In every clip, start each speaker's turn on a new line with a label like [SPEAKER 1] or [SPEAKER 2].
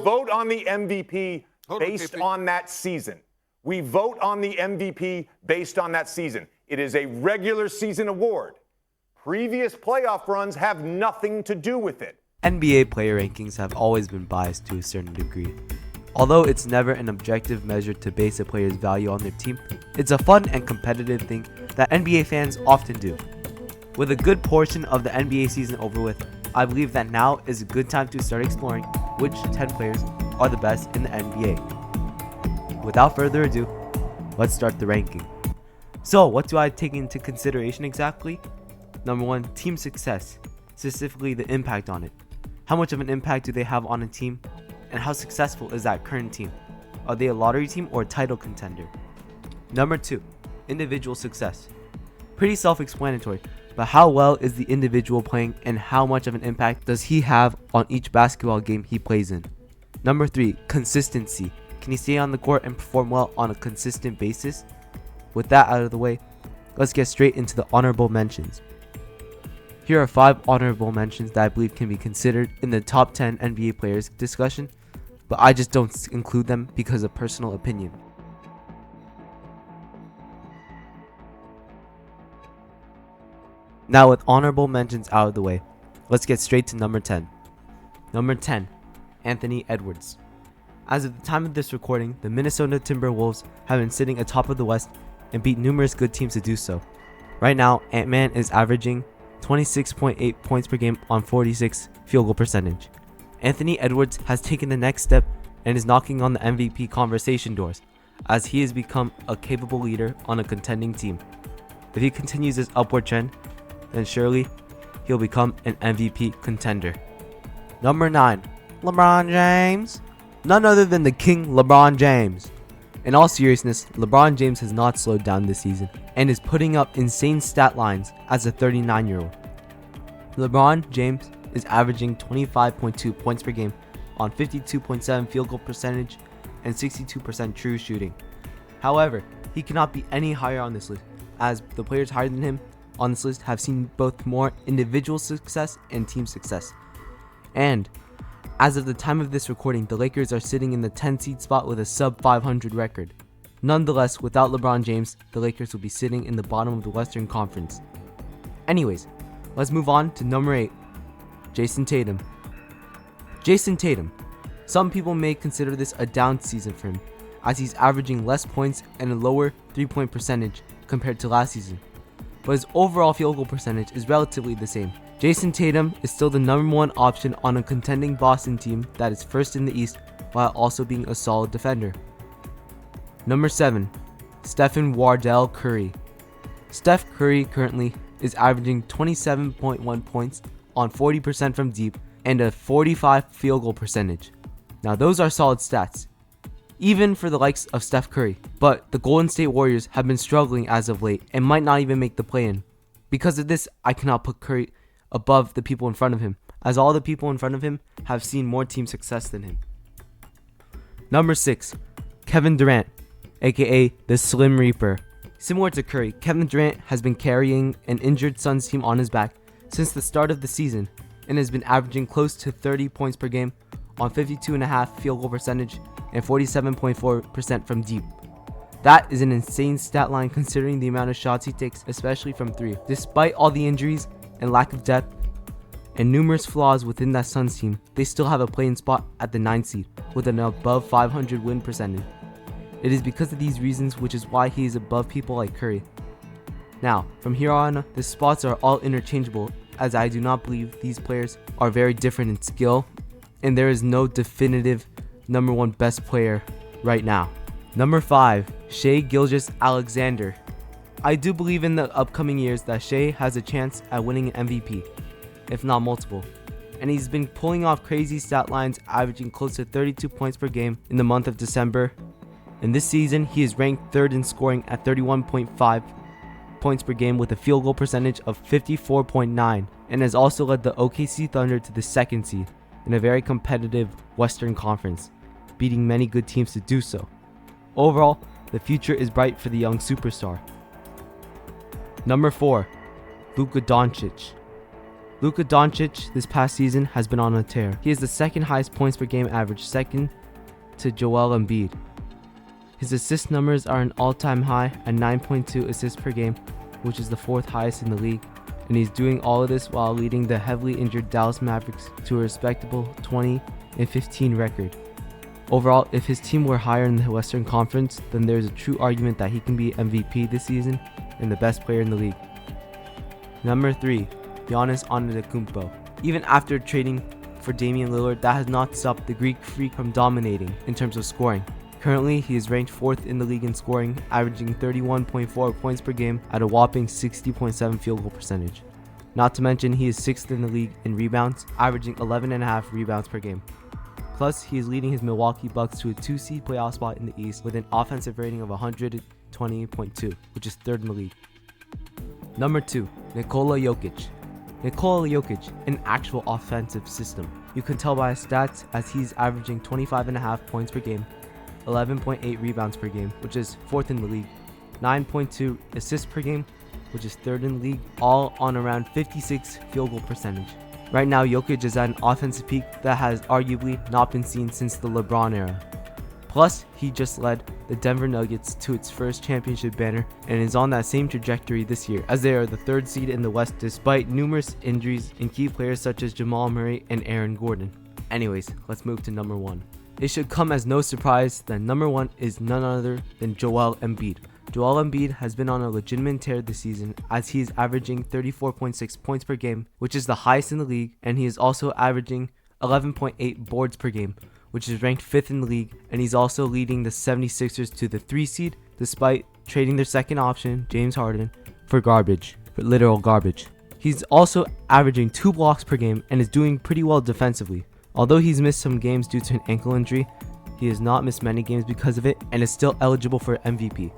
[SPEAKER 1] vote on the MVP
[SPEAKER 2] Hold on,
[SPEAKER 1] based
[SPEAKER 2] KP.
[SPEAKER 1] on that season. We vote on the MVP based on that season. It is a regular season award. Previous playoff runs have nothing to do with it.
[SPEAKER 3] NBA player rankings have always been biased to a certain degree. Although it's never an objective measure to base a player's value on their team, it's a fun and competitive thing that NBA fans often do. With a good portion of the NBA season over with, I believe that now is a good time to start exploring which 10 players are the best in the NBA. Without further ado, let's start the ranking. So, what do I take into consideration exactly? Number 1, team success, specifically the impact on it. How much of an impact do they have on a team, and how successful is that current team? Are they a lottery team or a title contender? Number 2, individual success. Pretty self-explanatory, but how well is the individual playing and how much of an impact does he have on each basketball game he plays in? Number 3, consistency. Can he stay on the court and perform well on a consistent basis? With that out of the way, let's get straight into the honorable mentions. Here are 5 honorable mentions that I believe can be considered in the top 10 NBA players discussion, but I just don't include them because of personal opinion. Now with honorable mentions out of the way, let's get straight to number 10. Number 10, Anthony Edwards. As of the time of this recording, the Minnesota Timberwolves have been sitting atop of the West and beat numerous good teams to do so. Right now, Ant-Man is averaging 26.8 points per game on 46 field goal percentage. Anthony Edwards has taken the next step and is knocking on the MVP conversation doors, as he has become a capable leader on a contending team. If he continues this upward trend, then surely he'll become an MVP contender. Number 9, LeBron James. None other than the King LeBron James. In all seriousness, LeBron James has not slowed down this season and is putting up insane stat lines as a 39-year-old. LeBron James is averaging 25.2 points per game on 52.7 field goal percentage and 62% true shooting. However, he cannot be any higher on this list, as the players higher than him on this list have seen both more individual success and team success. And as of the time of this recording, the Lakers are sitting in the 10th seed spot with a sub 500 record. Nonetheless, without LeBron James, the Lakers will be sitting in the bottom of the Western Conference. Anyways, let's move on to number 8, Jason Tatum. Jason Tatum. Some people may consider this a down season for him, as he's averaging less points and a lower 3-point percentage compared to last season. But his overall field goal percentage is relatively the same. Jason Tatum is still the number 1 option on a contending Boston team that is first in the East while also being a solid defender. Number 7, Stephen Wardell Curry. Steph Curry currently is averaging 27.1 points on 40% from deep and a 45 field goal percentage. Now those are solid stats, even for the likes of Steph Curry, but the Golden State Warriors have been struggling as of late and might not even make the play-in. Because of this, I cannot put Curry above the people in front of him, as all the people in front of him have seen more team success than him. Number 6, Kevin Durant, aka the Slim Reaper. Similar to Curry, Kevin Durant has been carrying an injured Suns team on his back since the start of the season and has been averaging close to 30 points per game on 52.5 field goal percentage and 47.4% from deep. That is an insane stat line considering the amount of shots he takes, especially from 3. Despite all the injuries and lack of depth and numerous flaws within that Suns team, they still have a play-in spot at the 9th seed with an above 500 win percentage. It is because of these reasons which is why he is above people like Curry. Now, from here on, the spots are all interchangeable, as I do not believe these players are very different in skill, and there is no definitive number 1 best player right now. Number 5, Shai Gilgeous-Alexander. I do believe in the upcoming years that Shai has a chance at winning an MVP, if not multiple. And he's been pulling off crazy stat lines, averaging close to 32 points per game in the month of December. And this season, he is ranked 3rd in scoring at 31.5 points per game with a field goal percentage of 54.9, and has also led the OKC Thunder to the 2nd seed in a very competitive Western Conference, beating many good teams to do so. Overall, the future is bright for the young superstar. Number 4, Luka Doncic. Luka Doncic this past season has been on a tear. He is the second highest points per game average, second to Joel Embiid. His assist numbers are an all-time high at 9.2 assists per game, which is the fourth highest in the league, and he's doing all of this while leading the heavily injured Dallas Mavericks to a respectable 20-15 record. Overall, if his team were higher in the Western Conference, then there's a true argument that he can be MVP this season and the best player in the league. Number 3, Giannis Antetokounmpo. Even after trading for Damian Lillard, that has not stopped the Greek Freak from dominating in terms of scoring. Currently, he is ranked 4th in the league in scoring, averaging 31.4 points per game at a whopping 60.7 field goal percentage. Not to mention, he is 6th in the league in rebounds, averaging 11.5 rebounds per game. Plus, he is leading his Milwaukee Bucks to a 2-seed playoff spot in the East with an offensive rating of 120.2, which is 3rd in the league. Number 2, Nikola Jokic. Nikola Jokic, an actual offensive system. You can tell by his stats as he's averaging 25.5 points per game, 11.8 rebounds per game, which is 4th in the league, 9.2 assists per game, which is 3rd in the league, all on around 56 field goal percentage. Right now, Jokic is at an offensive peak that has arguably not been seen since the LeBron era. Plus, he just led the Denver Nuggets to its first championship banner and is on that same trajectory this year, as they are the 3rd seed in the West despite numerous injuries in key players such as Jamal Murray and Aaron Gordon. Anyways, let's move to number 1. It should come as no surprise that number 1 is none other than Joel Embiid. Joel Embiid has been on a legitimate tear this season as he is averaging 34.6 points per game, which is the highest in the league, and he is also averaging 11.8 boards per game, which is ranked 5th in the league, and he's also leading the 76ers to the 3 seed despite trading their second option, James Harden, for literal garbage. He's also averaging 2 blocks per game and is doing pretty well defensively. Although he's missed some games due to an ankle injury, he has not missed many games because of it and is still eligible for MVP.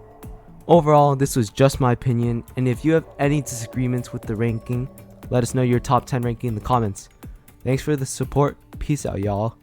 [SPEAKER 3] Overall, this was just my opinion, and if you have any disagreements with the ranking, let us know your top 10 ranking in the comments. Thanks for the support. Peace out, y'all.